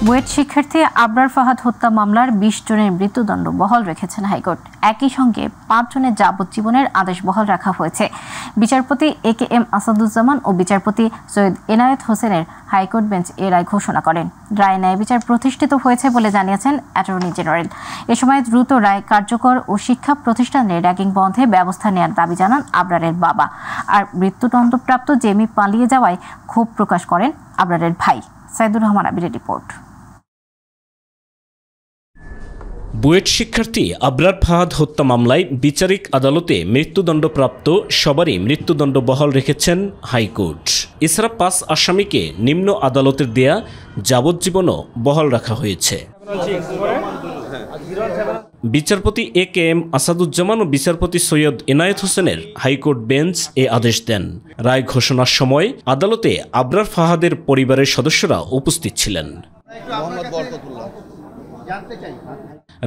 বুয়েট শিক্ষার্থী আবরার ফাহাদ হত্যা মামলার ২০ জনের মৃত্যুদণ্ড বহাল রেখেছেন হাইকোর্ট। একই সঙ্গে ৫ জনের যাবজ্জীবনের আদেশ বহাল রাখা হয়েছে। বিচারপতি AKM আসাদুজ্জামান ও বিচারপতি সৈয়দ এনায়েত হোসেনের হাইকোর্ট বেঞ্চ এ রায় ঘোষণা করেন। রায় ন্যায় বিচার প্রতিষ্ঠিত হয়েছে বলে জানিয়েছেন অ্যাটর্নি জেনারেল। এ সময় দ্রুত রায় কার্যকর ও শিক্ষা প্রতিষ্ঠানে র্যাগিং বন্ধে ব্যবস্থা নেওয়ার দাবি জানান আবরারের বাবা। আর মৃত্যুদণ্ডপ্রাপ্ত জেমি পালিয়ে যাওয়ায় ক্ষোভ প্রকাশ করেন আবরারের ভাই। সাইদুর রহমান আবিরের রিপোর্ট। বুয়েট শিক্ষার্থী আবরার ফাহাদ হত্যা মামলায় বিচারিক আদালতে মৃত্যুদণ্ডপ্রাপ্ত সবারই মৃত্যুদণ্ড বহাল রেখেছেন হাইকোর্ট। এছাড়া ৫ আসামিকে নিম্ন আদালতের দেয়া যাবজ্জীবনও বহাল রাখা হয়েছে। বিচারপতি AKM আসাদুজ্জামান ও বিচারপতি সৈয়দ এনায়েত হোসেনের হাইকোর্ট বেঞ্চ এ আদেশ দেন। রায় ঘোষণার সময় আদালতে আবরার ফাহাদের পরিবারের সদস্যরা উপস্থিত ছিলেন।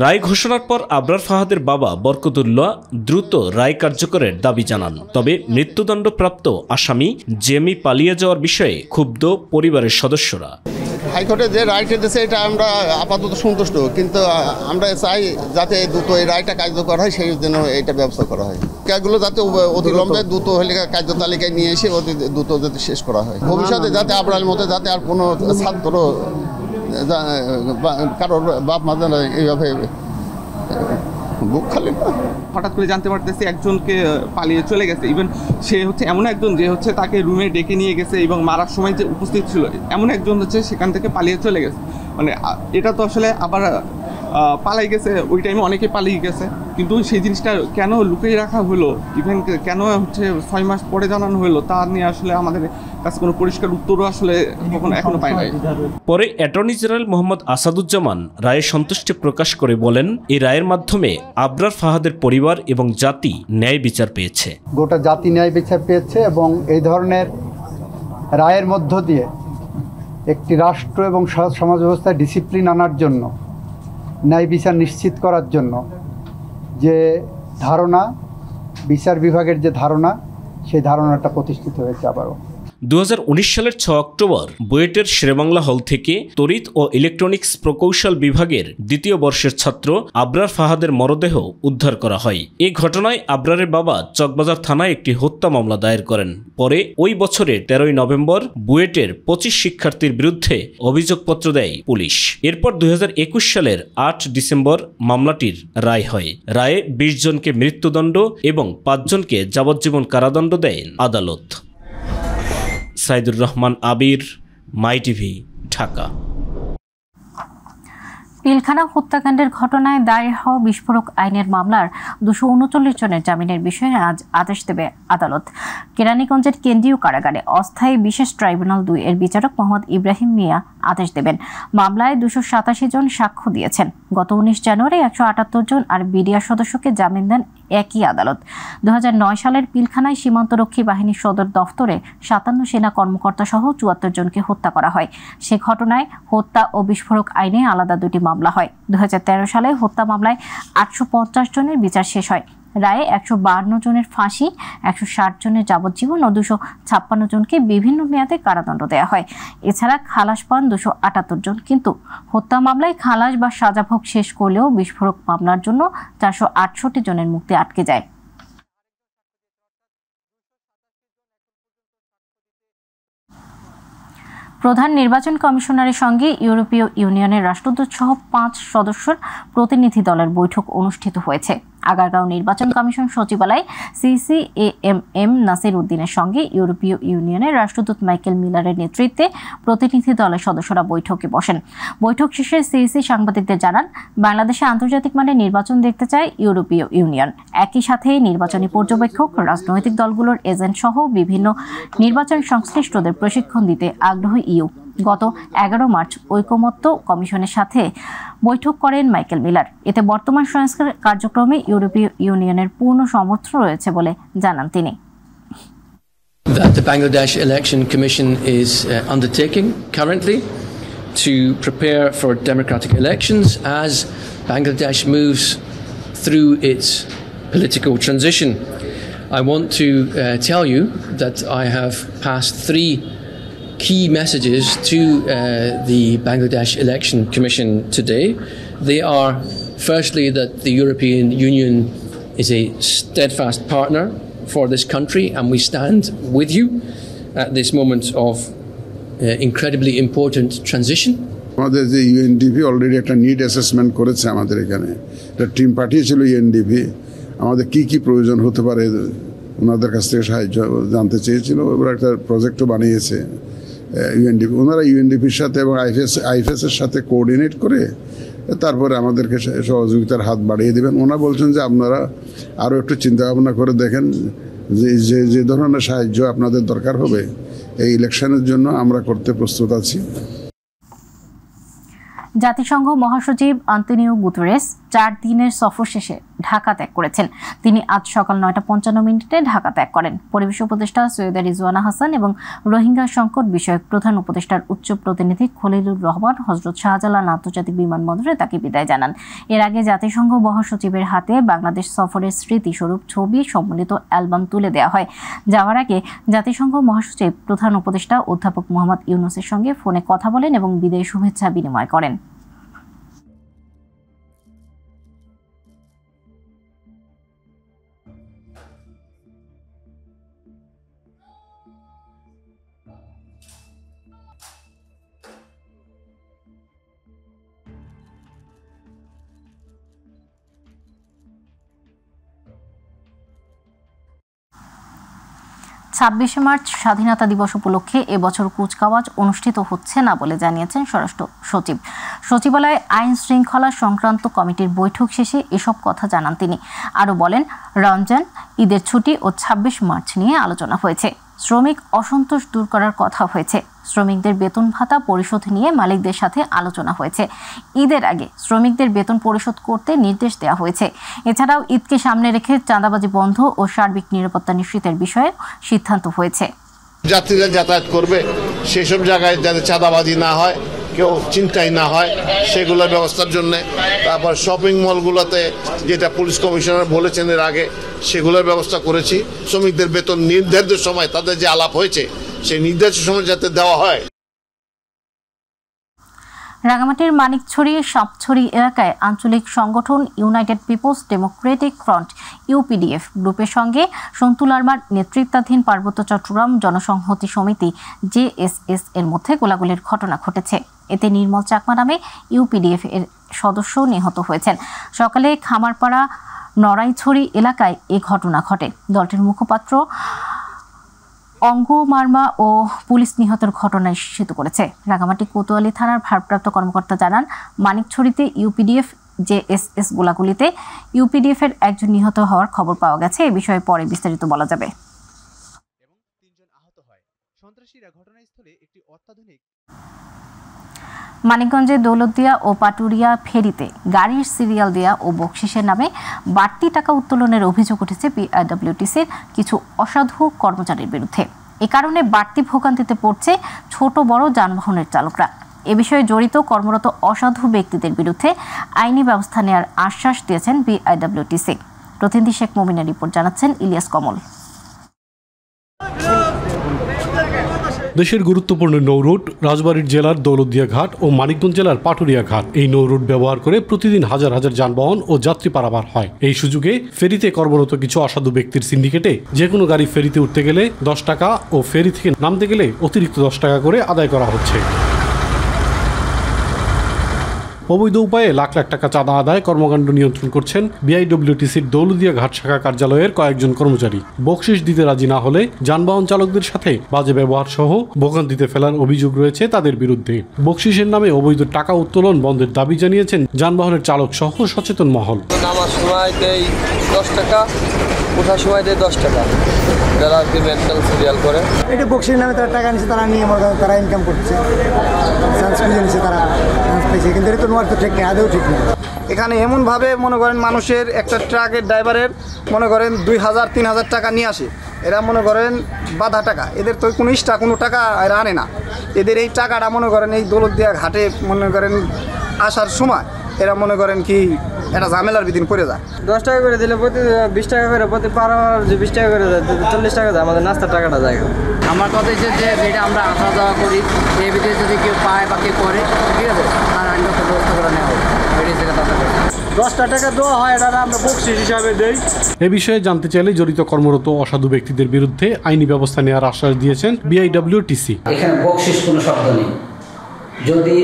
রায় ঘোষণার পর আবরার ফাহাদের বাবা বরকতুল্লাহ দ্রুত রায় কার্যকরের দাবি জানান। তবে মৃত্যুদণ্ডপ্রাপ্ত আসামি জেমি পালিয়ে যাওয়ার বিষয়ে ক্ষুব্ধ পরিবারের সদস্যরা। হাইকোর্টে যে রায়টা দিয়েছে এটা আমরা আপাতত সন্তুষ্ট, কিন্তু আমরা চাই যাতে দ্রুত এই রায়টা কার্যকর হয়, সেই জন্য এটা ব্যবস্থা করা হয়। এগুলো যাতে অতিলম্বে দ্রুত হলে কার্য তালিকায় নিয়ে এসে অতি দ্রুত যাতে শেষ করা হয়। ভবিষ্যতে যাতে আবরারের মধ্যে যাতে আর কোনো ছাত্র কারোর বাপ মা যেন এইভাবে বুক খালি। হঠাৎ করে জানতে পারতেছি একজনকে পালিয়ে চলে গেছে। ইভেন সে হচ্ছে এমন একজন যে হচ্ছে তাকে রুমে ডেকে নিয়ে গেছে এবং মারার সময় যে উপস্থিত ছিল এমন একজন হচ্ছে সেখান থেকে পালিয়ে চলে গেছে। মানে এটা তো আসলে আবার পালাই গেছে, ওই টাইমে অনেকে পালিয়ে গেছে, কিন্তু সেই জিনিসটা কেন লুকিয়ে রাখা হলো, ইভেন কেন হচ্ছে 6 মাস পরে জানানো হলো, তা নিয়ে আসলে আমাদের কাছে কোনো পরিষ্কার উত্তরও আসলে এখনো পাই নাই। পরে অ্যাটর্নি জেনারেল মোহাম্মদ আসাদুজ্জামান রায়ে সন্তুষ্টি প্রকাশ করে বলেন, এই রায়ের মাধ্যমে আবরার ফাহাদের পরিবার এবং জাতি ন্যায় বিচার পেয়েছে। গোটা জাতি ন্যায় বিচার পেয়েছে এবং এই ধরনের রায়ের মধ্য দিয়ে একটি রাষ্ট্র এবং সমাজ ব্যবস্থায় ডিসিপ্লিন আনার জন্য, ন্যায় বিচার নিশ্চিত করার জন্য যে ধারণা, বিচার বিভাগের যে ধারণা, সেই ধারণাটা প্রতিষ্ঠিত হয়েছে আবারও। 2019 সালের 6 অক্টোবর বুয়েটের শেরেবাংলা হল থেকে তড়িৎ ও ইলেকট্রনিক্স প্রকৌশল বিভাগের 2য় বর্ষের ছাত্র আবরার ফাহাদের মরদেহ উদ্ধার করা হয়। এই ঘটনায় আবরারের বাবা চকবাজার থানায় একটি হত্যা মামলা দায়ের করেন। পরে ওই বছরের 13ই নভেম্বর বুয়েটের 25 শিক্ষার্থীর বিরুদ্ধে অভিযোগপত্র দেয় পুলিশ। এরপর 2021 সালের 8 ডিসেম্বর মামলাটির রায় হয়। রায়ে 20 জনকে মৃত্যুদণ্ড এবং 5 জনকে যাবজ্জীবন কারাদণ্ড দেয় আদালত। সাইদুর রহমান আবির, মাই টিভি, ঢাকা। পিলখানা হত্যাকাণ্ডের ঘটনায় দায়ের হওয়া বিস্ফোরক আইনের মামলার 239 জনের জামিনের বিষয়ে আজ আদেশ দেবে আদালত। কেরানীগঞ্জের কেন্দ্রীয় কারাগারে অস্থায়ী বিশেষ ট্রাইব্যুনাল 2 এর বিচারক মোহাম্মদ ইব্রাহিম মিয়া আদেশ দেবেন। মামলায় 287 জন সাক্ষ্য দিয়েছেন। গত 19 জানুয়ারি 178 জন আর বিডিআর সদস্যকে জামিন দেন একই আদালত। 2009 সালের পিলখানায় সীমান্তরক্ষী বাহিনীর সদর দফতরে 57 সেনা কর্মকর্তা সহ 74 জনকে হত্যা করা হয়। সে ঘটনায় হত্যা ও বিস্ফোরক আইনে আলাদা 2টি মামলা হয়। 2013 সালে হত্যা মামলায় 850 জনের বিচার শেষ হয়। রায়ে 152 জনের ফাঁসি, 160 জনের যাবজ্জীবন ও 256 জনকে বিভিন্ন মেয়াদে কারাদণ্ড দেওয়া হয়। এছাড়া খালাস পান 278 জন। কিন্তু হত্যা মামলায় খালাস বা সাজাভোগ শেষ করলেও বিস্ফোরক মামলার জন্য 468 জনের মুক্তি আটকে যায়। প্রধান নির্বাচন কমিশনারের সঙ্গে ইউরোপীয় ইউনিয়নের রাষ্ট্রদূত সহ 5 সদস্যের প্রতিনিধি দলের বৈঠক অনুষ্ঠিত হয়েছে। আগারগাঁও নির্বাচন কমিশন সচিবালয়ে CCAMM নাসির উদ্দিনের সঙ্গে ইউরোপীয় ইউনিয়নের রাষ্ট্রদূত মাইকেল মিলারের নেতৃত্বে প্রতিনিধি দলের সদস্যরা বৈঠকে বসেন। বৈঠক শেষে সিইসি সাংবাদিকদের জানান, বাংলাদেশে আন্তর্জাতিক মানে নির্বাচন দেখতে চায় ইউরোপীয় ইউনিয়ন। একই সাথে নির্বাচনী পর্যবেক্ষক, রাজনৈতিক দলগুলোর এজেন্ট সহ বিভিন্ন নির্বাচন সংশ্লিষ্টদের প্রশিক্ষণ দিতে আগ্রহী ইউ। গত 11 মার্চ ঐকমত্য কমিশনের সাথে বৈঠক করেন মাইকেল মিলার। এতে বর্তমান সংস্কার কার্যক্রমে ইউরোপীয় ইউনিয়নের পূর্ণ সমর্থন রয়েছে বলে জানান তিনি। That the Bangladesh Election Commission is undertaking currently to prepare for democratic elections as Bangladesh moves through its political transition. I want to tell you that I have passed 3 key messages to the Bangladesh Election Commission today. They are, firstly, that the European Union is a steadfast partner for this country, and we stand with you at this moment of incredibly important transition. আমাদের যে UNDP already একটা need assessment করেছে আমাদের এখানে, একটা team পাঠিয়েছিল UNDP, আমাদের কি কি প্রয়োজন হতে পারে ওনাদের কাছ থেকে সাহায্য জানতে চেয়েছিল। ওরা একটা প্রজেক্টও বানিয়েছে ইউএনডিপি, ওনারা ইউএনডিপির সাথে এবং আইএফএসের সাথে কোঅর্ডিনেট করে তারপরে আমাদেরকে সহযোগিতার হাত বাড়িয়ে দেবেন। ওনারা বলছেন যে আপনারা আরও একটু চিন্তা ভাবনা করে দেখেন যে যে ধরনের সাহায্য আপনাদের দরকার হবে এই ইলেকশনের জন্য আমরা করতে প্রস্তুত আছি। জাতিসংঘ মহাসচিব আন্তোনিও গুতেরেস 4 দিনের সফর শেষে ঢাকা ত্যাগ করেছেন। তিনি আজ সকাল 9:55 ঢাকা ত্যাগ করেন। পরিবেশ উপদেষ্টা সৈয়দা রিজওয়ানা হাসান এবং রোহিঙ্গা সংকট বিষয়ক প্রধান উপদেষ্টার উচ্চ প্রতিনিধি খলিলুর রহমান হযরত শাহজালাল আন্তর্জাতিক বিমানবন্দরে তাকে বিদায় জানান। এর আগে জাতিসংঘ মহাসচিবের হাতে বাংলাদেশ সফরের স্মৃতিস্বরূপ ছবি সম্বলিত অ্যালবাম তুলে দেওয়া হয়। যাওয়ার আগে জাতিসংঘ মহাসচিব প্রধান উপদেষ্টা অধ্যাপক মোহাম্মদ ইউনূসের সঙ্গে ফোনে কথা বলেন এবং বিদায়ী শুভেচ্ছা বিনিময় করেন। 26 মার্চ স্বাধীনতা দিবস উপলক্ষে এবছর কুচকাওয়াজ অনুষ্ঠিত হচ্ছে না বলে জানিয়েছেন স্বরাষ্ট্র সচিব। সচিবালয়ে আইন শৃঙ্খলা সংক্রান্ত কমিটির বৈঠক শেষে এসব কথা জানান তিনি। আরও বলেন, রমজান, ঈদের ছুটি ও 26 মার্চ নিয়ে আলোচনা হয়েছে। শ্রমিক অসন্তোষ দূর করার কথা হয়েছে। শ্রমিকদের বেতন ভাতা পরিশোধ নিয়ে মালিকদের সাথে আলোচনা হয়েছে। ঈদের আগে শ্রমিকদের বেতন পরিশোধ করতে নির্দেশ দেওয়া হয়েছে। এছাড়াও ঈদকে সামনে রেখে চাঁদাবাজি বন্ধ ও সার্বিক নিরাপত্তা নিশ্চিতের বিষয়ে সিদ্ধান্ত হয়েছে। যাত্রীরা যাতায়াত করবে সেসব জায়গায় যাতে চাঁদাবাজি না হয়, কেউ চিন্তাই না হয়, সেগুলোর ব্যবস্থার জন্য। তারপর শপিং মলগুলোতে যেটা পুলিশ কমিশনার বলেছেন এর আগে, সেগুলোর ব্যবস্থা করেছি। শ্রমিকদের বেতন নির্ধারিত সময় তাদের যে আলাপ হয়েছে সেই নির্ধারিত সময় যাতে দেওয়া হয়। রাঙামাটির মানিকছড়ি সাপছড়ি এলাকায় আঞ্চলিক সংগঠন United People's Democratic Front UPDF গ্রুপের সঙ্গে সন্তু লারমার নেতৃত্বাধীন পার্বত্য চট্টগ্রাম জনসংহতি সমিতি জেএসএস এর মধ্যে গোলাগুলির ঘটনা ঘটেছে। এতে নির্মল চাকমা নামে ইউপিডিএফ এর সদস্য নিহত হয়েছেন। সকালে খামারপাড়া নড়াইছড়ি এলাকায় এ ঘটনা ঘটে। দলটির মুখপাত্র অঙ্গ মার্মা ও পুলিশ নিহতের ঘটনা নিশ্চিত করেছে। রাঙামাটি কোতোয়ালি থানার ভারপ্রাপ্ত কর্মকর্তা জানান, মানিকছড়িতে ইউপিডিএফ জেএসএস গোলাগুলিতে ইউপিডিএফ এর একজন নিহত হওয়ার খবর পাওয়া গেছে। এ বিষয়ে পরে বিস্তারিত বলা যাবে। এবং 3 জন আহত হয়। সন্ত্রাসীরা ঘটনাস্থলে একটি অত্যাধুনিক মানিকগঞ্জে দৌলতদিয়া ও পাটুরিয়া ফেরিতে গাড়ির সিরিয়াল দেয়া ও বকশিসের নামে বাড়তি টাকা উত্তোলনের অভিযোগ উঠেছে বিআইডব্লিউটিসির কিছু অসাধু কর্মচারীর বিরুদ্ধে। এ কারণে বাড়তি ভোগান্তিতে পড়ছে ছোট বড় যানবাহনের চালকরা। এ বিষয়ে জড়িত কর্মরত অসাধু ব্যক্তিদের বিরুদ্ধে আইনি ব্যবস্থা নেওয়ার আশ্বাস দিয়েছেন বিআইডব্লিউটিসি। প্রতিনিধি শেখ মুমিনের রিপোর্ট জানাচ্ছেন ইলিয়াস কমল। দেশের গুরুত্বপূর্ণ নৌরুট রাজবাড়ীর জেলার দৌলতদিয়া ঘাট ও মানিকগঞ্জ জেলার পাটুরিয়া ঘাট, এই নৌরুট ব্যবহার করে প্রতিদিন হাজার হাজার যানবাহন ও যাত্রী পারাপার হয়। এই সুযোগে ফেরিতে কর্মরত কিছু অসাধু ব্যক্তির সিন্ডিকেটে যে কোনো গাড়ি ফেরিতে উঠতে গেলে 10 টাকা ও ফেরি থেকে নামতে গেলে অতিরিক্ত 10 টাকা করে আদায় করা হচ্ছে। অবৈধ উপায়ে লাখ লাখ টাকা চাঁদা আদায় কর্মকাণ্ড নিয়ন্ত্রণ করছেন বিআইডব্লিউটিসির দৌলতদিয়া ঘাট শাখা কার্যালয়ের কয়েকজন কর্মচারী। বকশিশ দিতে রাজি না হলে যানবাহন চালকদের সাথে বাজে ব্যবহার সহ ভোগান্তিতে ফেলার অভিযোগ রয়েছে তাদের বিরুদ্ধে। বকশিসের নামে অবৈধ টাকা উত্তোলন বন্ধের দাবি জানিয়েছেন যানবাহনের চালক সহ সচেতন মহল। নামার সময় দেয় 10 টাকা, ওঠার সময় দেয় 10 টাকা, যারা মেন্টাল সিরিয়াল করে। এটা বকশিসের নামে তারা টাকা নিচ্ছে, তারা নিয়ে তারা ইনকাম করছে, তারা কিন্তু এটা তো নোয়ার তো ঠিক নেই, আদৌ ঠিক নেই। এখানে এমনভাবে মনে করেন মানুষের একটা ট্রাকের ড্রাইভারের মনে করেন 2000-3000 টাকা নিয়ে আসে, এরা মনে করেন বাধা টাকা, এদের তো কোনো টাকা এরা আনে না। এদের এই টাকাটা মনে করেন এই দৌলতদিয়া ঘাটে মনে করেন আসার সময় এরা মনে করেন কি এটা ঝামেলার বিদিন পড়ে যায়। 10 টাকা করে দিলে প্রতি 20 টাকা করে প্রতি পার আওয়ার যে 20 টাকা করে যায় 40 টাকা যায় আমাদের নাস্তার টাকাটা যায়। আমার কথা হচ্ছে যে যেটা আমরা আসা যাওয়া করি এই ভিতরে যদি কেউ পায় বা কেউ করে ঠিক আছে আর আইন ব্যবস্থা করে নেওয়া হবে। 10 টাকা দেওয়া হয়, এটা আমরা বকশিশ হিসাবে দেই। এ বিষয়ে জানতে চাইলে জড়িত কর্মরত অসাধু ব্যক্তিদের বিরুদ্ধে আইনি ব্যবস্থা নেওয়ার আশ্বাস দিয়েছেন বিআইডব্লিউটিসি। এখানে বকশিশ কোনো শব্দ নেই। যদি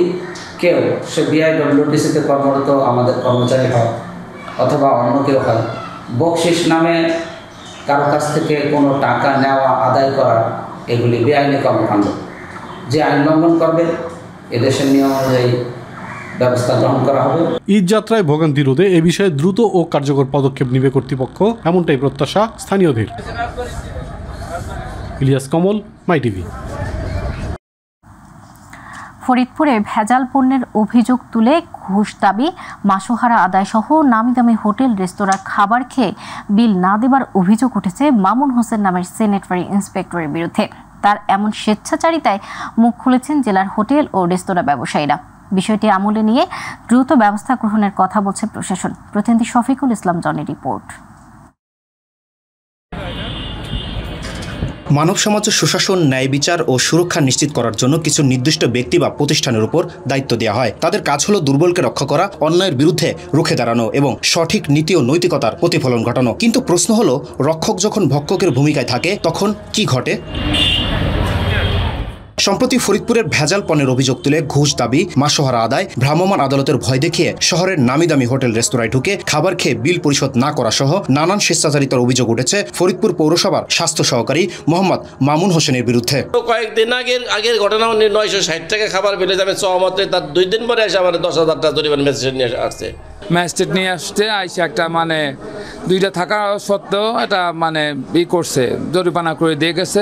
কেউ সে বিআইডব্লিউটিসিতে কর্মরত আমাদের কর্মচারী হয় অথবা অন্য কেউ হয়, বকশিশ নামে কারো কাছ থেকে কোনো টাকা নেওয়া আদায় করা এগুলি বেআইনি কর্মকাণ্ড। যে আইন লঙ্ঘন করবে এদেশের নিয়ম অনুযায়ী ব্যবস্থা গ্রহণ করা হবে। ঈদ যাত্রায় ভোগান্তি রোধে এ বিষয়ে দ্রুত ও কার্যকর পদক্ষেপ নেবে কর্তৃপক্ষ, এমনটাই প্রত্যাশা স্থানীয়দের। ইলিয়াস কমল, মাই টিভি। ফরিদপুরে ভেজাল পণ্যের অভিযোগ তুলে ঘুষ দাবি, মাসোহারা আদায় সহ নামি দামি হোটেল রেস্তোরাঁর খাবার খেয়ে বিল না দেবার অভিযোগ উঠেছে মামুন হোসেন নামের স্যানিটারি ইন্সপেক্টরের বিরুদ্ধে। তার এমন স্বেচ্ছাচারিতায় মুখ খুলেছেন জেলার হোটেল ও রেস্তোরাঁ ব্যবসায়ীরা। বিষয়টি আমলে নিয়ে দ্রুত ব্যবস্থা গ্রহণের কথা বলছে প্রশাসন। প্রতিনিধি শফিকুল ইসলাম জনের রিপোর্ট। মানব সমাজের সুশাসন, ন্যায় বিচার ও সুরক্ষা নিশ্চিত করার জন্য কিছু নির্দিষ্ট ব্যক্তি বা প্রতিষ্ঠানের উপর দায়িত্ব দেওয়া হয়। তাদের কাজ হলো দুর্বলকে রক্ষা করা, অন্যায়ের বিরুদ্ধে রুখে দাঁড়ানো এবং সঠিক নীতি ও নৈতিকতার প্রতিফলন ঘটানো। কিন্তু প্রশ্ন হলো, রক্ষক যখন ভক্ষকের ভূমিকায় থাকে তখন কি ঘটে? সম্প্রতি ফরিদপুরের ভেজাল পণ্যের অভিযোগ তুলে ঘুষ দাবি, মাসোহারা আদায়, ভ্রাম্যমাণ আদালতের ভয় দেখিয়ে শহরের নামি দামি হোটেল রেস্তোরাঁয় ঢুকে খাবার খেয়ে বিল পরিশোধ না করা সহ নানান স্বেচ্ছাচারিতার অভিযোগ উঠেছে ফরিদপুর পৌরসভার স্বাস্থ্য সহকারী মোহাম্মদ মামুন হোসেনের বিরুদ্ধে। কয়েকদিন আগের ঘটনা 960 টাকা খাবার পেলে যাবে সহমতে, তার 2 দিন পরে এসে আমার 10,000 টাকা জরিমানা ম্যাজিস্ট্রেট নিয়ে আসছে। ম্যাজিস্ট্রেট নিয়ে আসছে, আইসে একটা মানে 2টা থাকা সত্ত্বেও এটা মানে করছে, জরিমানা করে দিয়ে গেছে।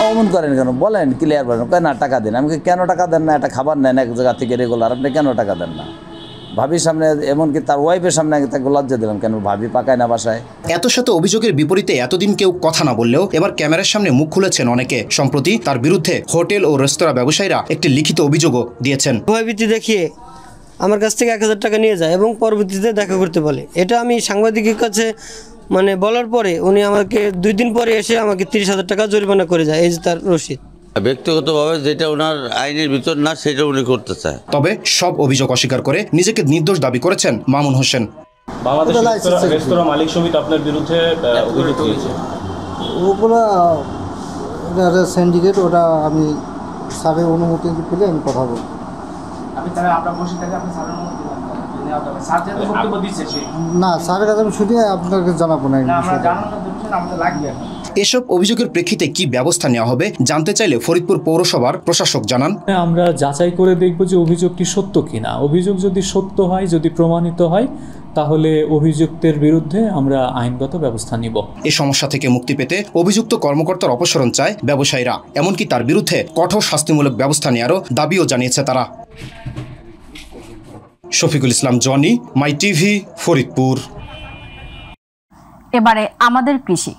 অমন করেন কেন বলেন, ক্লিয়ার বলেন, না টাকা দেন। আমি কেন টাকা দেন না? একটা খাবার নেন এক জায়গা থেকে রেগুলার, আপনি কেন টাকা দেন না? ভাবির সামনে, এমনকি তার ওয়াইফের সামনে তাকে লজ্জা দিলাম, কেন ভাবি পাকায় না বাসায়? এত শত অভিযোগের বিপরীতে এতদিন কেউ কথা না বললেও এবার ক্যামেরার সামনে মুখ খুলেছেন অনেকে। সম্প্রতি তার বিরুদ্ধে হোটেল ও রেস্তোরাঁ ব্যবসায়ীরা একটি লিখিত অভিযোগও দিয়েছেন। ভয়ভীতি দেখিয়ে আমার কাছ থেকে 1000 টাকা নিয়ে যায় এবং পরবর্তীতে দেখা করতে বলে। এটা আমি সাংবাদিকের কাছে মানে বলার পরে উনি আমাকে 2 দিন পরে এসে আমাকে 30,000 টাকা জরিমানা করে যায়। এই যে তার রসিদ। ব্যক্তিগতভাবে যেটা ওনার আইনের ভিতর না সেটা উনি করতে চায়। তবে সব অভিযোগ অস্বীকার করে নিজেকে নির্দোষ দাবি করেছেন মামুন হোসেন। বাংলাদেশ রেস্তোরাঁ মালিক সমিতি আপনার বিরুদ্ধে অভিযোগ দিয়েছে। ওগুলো সিন্ডিকেট, ওটা আমি স্যারের অনুমতি পেলে আমি কথা বলব। না, স্যারের কাছে আমি শুধু আপনাকে জানাবো না। এসব অভিযোগের প্রেক্ষিতে কি ব্যবস্থা নেওয়া হবে জানতে চাইলে ফরিদপুর পৌরসভার প্রশাসক জানান, আমরা যাচাই করে দেখব যে অভিযোগটি সত্য কিনা। অভিযোগ যদি সত্য হয়, যদি প্রমাণিত হয়, তাহলে অভিযুক্তের বিরুদ্ধে আমরা আইনগত ব্যবস্থা নিব। এই সমস্যা থেকে মুক্তি পেতে অভিযুক্ত কর্মকর্তার অপসারণ চায় ব্যবসায়ীরা। এমনকি তার বিরুদ্ধে কঠোর শাস্তিমূলক ব্যবস্থা নেওয়ারও দাবিও জানিয়েছে তারা। শফিকুল ইসলাম জনি, মাই টিভি, ফরিদপুর। এবারে আমাদের কৃষি।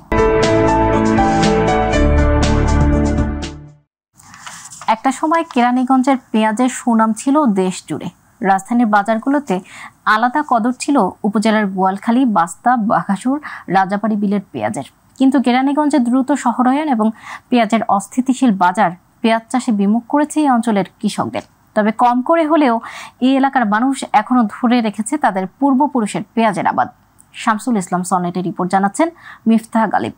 একটা সময় কেরানীগঞ্জের পেঁয়াজের সুনাম ছিল দেশ জুড়ে। রাজধানীর বাজারগুলোতে আলাদা কদর ছিল উপজেলার গোয়ালখালী, বাস্তা, বাঘাসুর, রাজাবাড়ী বিলের পেঁয়াজের। কিন্তু কেরানীগঞ্জের দ্রুত শহরায়ন এবং পেঁয়াজের অস্থিতিশীল বাজার পেঁয়াজ চাষে বিমুখ করেছে এই অঞ্চলের কৃষকদের। তবে কম করে হলেও এই এলাকার মানুষ এখনো ধরে রেখেছে তাদের পূর্বপুরুষের পেঁয়াজের আবাদ। শামসুল ইসলাম সনেটের রিপোর্ট জানাচ্ছেন মিফতাহ গালিব।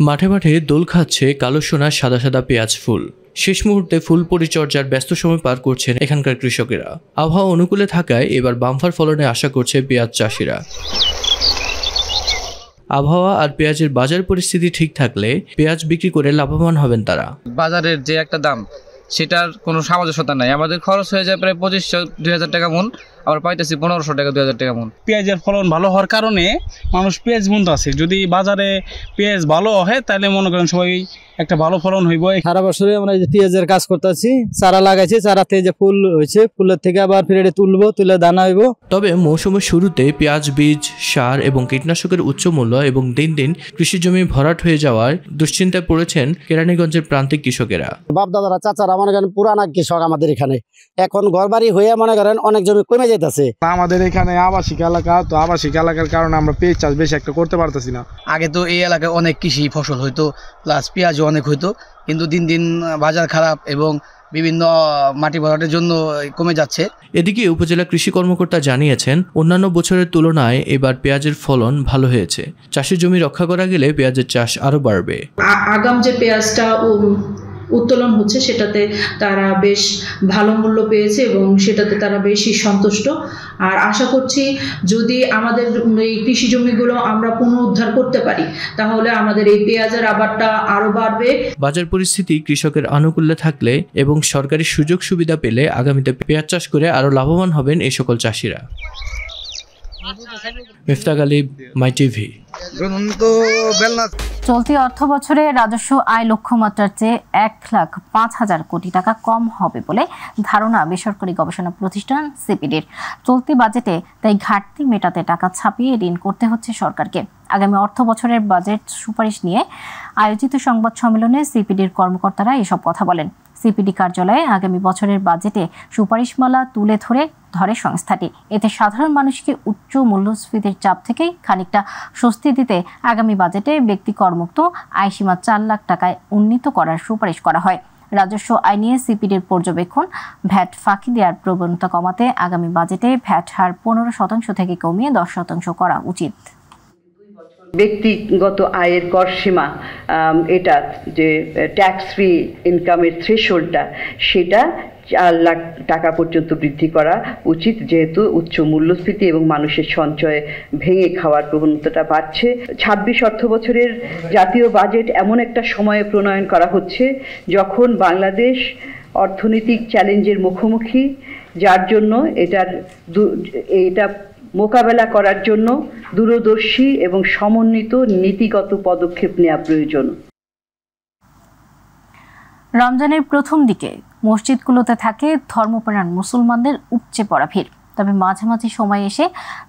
মাঠে মাঠে দোল খাচ্ছে কালো সোনা সাদা সাদা পেঁয়াজ ফুল। শেষ মুহূর্তে ফুল পরিচর্যার ব্যস্ত সময় পার করছেন এখানকার কৃষকেরা। আবহাওয়া অনুকূলে থাকায় এবার বাম্পার ফলনে আশা করছে পেঁয়াজ চাষিরা। আবহাওয়া আর পেঁয়াজের বাজার পরিস্থিতি ঠিক থাকলে পেঁয়াজ বিক্রি করে লাভবান হবেন তারা। বাজারের যে একটা দাম সেটার কোনো সামঞ্জস্যতা নাই। আমাদের খরচ হয়ে যায় প্রায় 2500-2000 টাকা মন, আমরা পাইতেছি 1500 টাকা 2000 টাকা মন। পেঁয়াজের ফলন ভালো হওয়ার কারণে মানুষ পেঁয়াজ বুনতে আছে। যদি বাজারে পেঁয়াজ ভালো হয় তাহলে মনে করেন সবাই একটা ভালো ফলন হইব। সারা বছরে আমরা যে পেঁয়াজের কাজ করতেছি, চারা লাগাইছি, চারাতে যে ফুল হয়েছে, ফুলের থেকে আবার ফিরে তুলবো, তুলে দানা হইব। তবে মৌসুমের শুরুতে পেঁয়াজ বীজ, সার এবং কীটনাশকের উচ্চ মূল্য এবং দিন দিন কৃষি জমি ভরাট হয়ে যাওয়ার দুশ্চিন্তায় পড়েছেন কেরানীগঞ্জের প্রান্তিক কৃষকেরা। বাপ দাদারা চাচারা মনে করেন পুরানা কৃষক আমাদের এখানে, এখন ঘরবাড়ি হয়ে মনে করেন অনেক জমি কমে যাইতেছে। আমাদের এখানে আবাসিক এলাকা, তো আবাসিক এলাকার কারণে আমরা পেঁয়াজ চাষ বেশি একটা করতে পারতেছি না। আগে তো এই এলাকায় অনেক কৃষি ফসল হইতো, প্লাস পেঁয়াজও অনেক হইতো, কিন্তু দিন দিন বাজার খারাপ এবং বিভিন্ন মাটি ভরাটের জন্য কমে যাচ্ছে। এদিকে উপজেলা কৃষি কর্মকর্তা জানিয়েছেন, অন্যান্য বছরের তুলনায় এবার পেঁয়াজের ফলন ভালো হয়েছে। চাষের জমি রক্ষা করা গেলে পেঁয়াজের চাষ আরো বাড়বে। আগাম যে পেঁয়াজটা উত্তোলন হচ্ছে সেটাতে তারা বেশ ভালো মূল্য পেয়েছে এবং সেটাতে তারা বেশি সন্তুষ্ট। আর আশা করছি যদি আমাদের এই কৃষি জমিগুলো আমরা পুনরুদ্ধার করতে পারি তাহলে আমাদের এই পেঁয়াজের আবাদটা আরো বাড়বে। বাজার পরিস্থিতি কৃষকের আনুকূল্যে থাকলে এবং সরকারি সুযোগ সুবিধা পেলে আগামীতে পেঁয়াজ চাষ করে আরো লাভবান হবেন এই সকল চাষিরা। মিফতাক আলী, মাই টিভি। চলতি অর্থ বছরে রাজস্ব আয় লক্ষ্যমাত্রার চেয়ে 1,05,000 কোটি টাকা কম হবে বলে ধারণা বেসরকারি গবেষণা প্রতিষ্ঠান সিপিডির। চলতি বাজেটে তাই ঘাটতি মেটাতে টাকা ছাপিয়ে ঋণ করতে হচ্ছে সরকারকে। আগামী অর্থ বছরের বাজেট সুপারিশ নিয়ে আয়োজিত সংবাদ সম্মেলনে সিপিডির কর্মকর্তারা এসব কথা বলেন। সিপিডি কার্যালয়ে আগামী বছরের বাজেটে সুপারিশমালা তুলে ধরে সংস্থাটি। এতে সাধারণ মানুষকে উচ্চ মূল্যস্ফীতির চাপ থেকেই খানিকটা স্বস্তি দিতে আগামী বাজেটে ব্যক্তি করমুক্ত আয়সীমা 4 লাখ টাকায় উন্নীত করার সুপারিশ করা হয়। রাজস্ব আয় নিয়ে সিপিডির পর্যবেক্ষণ, ভ্যাট ফাঁকি দেওয়ার প্রবণতা কমাতে আগামী বাজেটে ভ্যাট হার 15% থেকে কমিয়ে 10% করা উচিত। ব্যক্তিগত আয়ের কর সীমা, এটা যে ট্যাক্স ফ্রি ইনকামের থ্রেশহোল্ডটা, সেটা 4 লাখ টাকা পর্যন্ত বৃদ্ধি করা উচিত, যেহেতু উচ্চ মূল্যস্ফীতি এবং মানুষের সঞ্চয় ভেঙে খাওয়ার প্রবণতাটা বাড়ছে। 26 অর্থ বছরের জাতীয় বাজেট এমন একটা সময়ে প্রণয়ন করা হচ্ছে যখন বাংলাদেশ অর্থনৈতিক চ্যালেঞ্জের মুখোমুখি, যার জন্য এটা মোকাবেলা করার জন্য দূরদর্শী এবং সমন্বিত নীতিগত পদক্ষেপ নেওয়া প্রয়োজন। রমজানের প্রথম দিকে মসজিদগুলোতে থাকে ধর্মপ্রাণ মুসলমানদের উপচে পড়া ভিড়। তবে মাঝামাঝি সময় এসে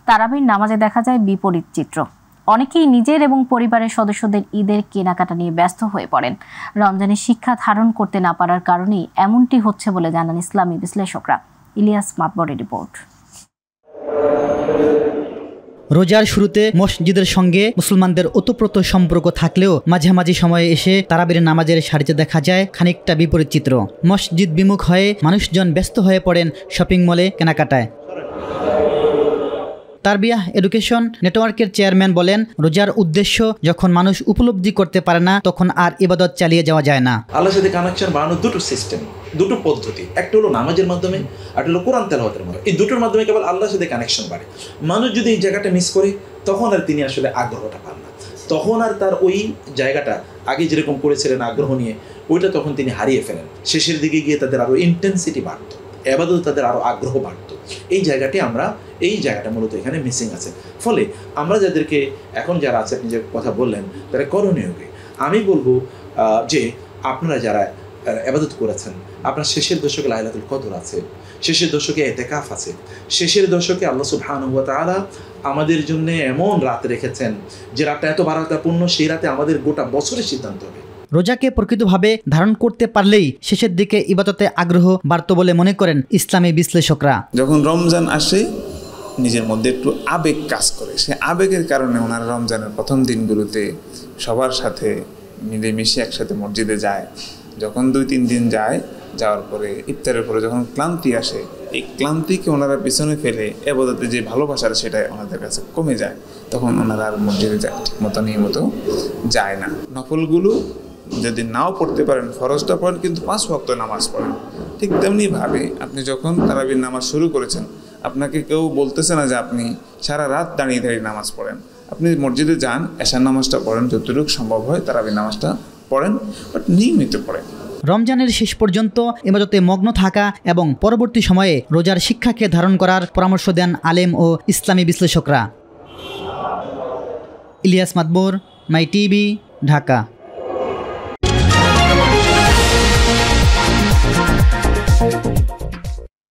তারাবির নামাজে দেখা যায় বিপরীত চিত্র। অনেকেই নিজের এবং পরিবারের সদস্যদের ঈদের কেনাকাটা নিয়ে ব্যস্ত হয়ে পড়েন। রমজানের শিক্ষা ধারণ করতে না পারার কারণেই এমনটি হচ্ছে বলে জানান ইসলামী বিশ্লেষকরা। ইলিয়াস মাতবরের রিপোর্ট। রোজার শুরুতে মসজিদের সঙ্গে মুসলমানদের ওতপ্রোত সম্পর্ক থাকলেও মাঝামাঝি সময়ে এসে তারাবির নামাজের সারিতে দেখা যায় খানিকটা বিপরীত চিত্র। মসজিদ বিমুখ হয়ে মানুষজন ব্যস্ত হয়ে পড়েন শপিং মলে কেনাকাটায়। তারবিয়াহ এডুকেশন নেটওয়ার্কের চেয়ারম্যান বলেন, রোজার উদ্দেশ্য যখন মানুষ উপলব্ধি করতে পারে না তখন আর ইবাদত চালিয়ে যাওয়া যায় না। আল্লাহর সাথে কানেকশন বানানোর দুটো সিস্টেম, দুটো পদ্ধতি। একটা হলো নামাজের মাধ্যমে, আর হলো কোরআন তেলাওয়াতের মাধ্যমে। এই দুটোর মাধ্যমে কেবল আল্লাহর সাথে কানেকশন বাড়ে। মানুষ যদি এই জায়গাটা মিস করে তখন আর তিনি আসলে আগ্রহটা পান না, তখন আর তার ওই জায়গাটা আগে যেরকম করেছিলেন আগ্রহ নিয়ে, ওইটা তখন তিনি হারিয়ে ফেলেন। শেষের দিকে গিয়ে তাদের আরও ইন্টেন্সিটি বাড়ত, এবাদত তাদের আরও আগ্রহ বাড়ত। এই জায়গাটা মূলত এখানে মিসিং আছে। ফলে আমরা যাদেরকে এখন যারা আছে, আপনি যে কথা বললেন, তারা করণীয়কে আমি বলবো যে আপনারা যারা ইবাদত করেছেন, আপনার শেষের দশকে লাইলাতুল কদর আছে, শেষের দশকে ইতিকাফ আছে, শেষের দশকে আল্লাহ সুবহানাহু ওয়া তাআলা আমাদের জন্য এমন রাত রেখেছেন যে রাতটা এত বারাকাতপূর্ণ, সেই রাতে আমাদের গোটা বছরের সিদ্ধান্ত হবে। রোজাকে প্রকৃতভাবে ধারণ করতে পারলেই শেষের দিকে ইবাদতে আগ্রহ বাড়ত বলে মনে করেন ইসলামী বিশ্লেষকরা। যখন রমজান আসে নিজের মধ্যে একটু আবেগ কাজ করে, সে আবেগের কারণে ওনারা রমজানের প্রথম দিনগুলোতে সবার সাথে মিলেমিশে একসাথে মসজিদে যায়। যখন 2-3 দিন যাওয়ার পরে ইফতারের পরে যখন ক্লান্তি আসে, এই ক্লান্তিকে ওনারা পিছনে ফেলে ইবাদতে যে ভালোবাসার সেটা ওনাদের কাছে কমে যায়, তখন ওনারা আর মসজিদে ঠিক মতো নিয়মিত যায় না। নফলগুলো যদি নাও পড়তে পারেন, ফরজটা পড়েন, কিন্তু 5 ওয়াক্ত নামাজ পড়েন। ঠিক তেমনিভাবে আপনি যখন তারাবির নামাজ শুরু করেছেন, আপনাকে কেউ বলতেছে না যে আপনি সারা রাত দাঁড়িয়ে নামাজ পড়েন। আপনি মসজিদে যান, এশার নামাজটা পড়েন, যতটুকু সম্ভব হয় তারাবির নামাজটা পড়েন, বাট নিয়মিত পড়েন। রমজানের শেষ পর্যন্ত ইবাদতে মগ্ন থাকা এবং পরবর্তী সময়ে রোজার শিক্ষাকে ধারণ করার পরামর্শ দেন আলেম ও ইসলামী বিশ্লেষকরা। ইলিয়াস মাতবর, মাই টিভি, ঢাকা।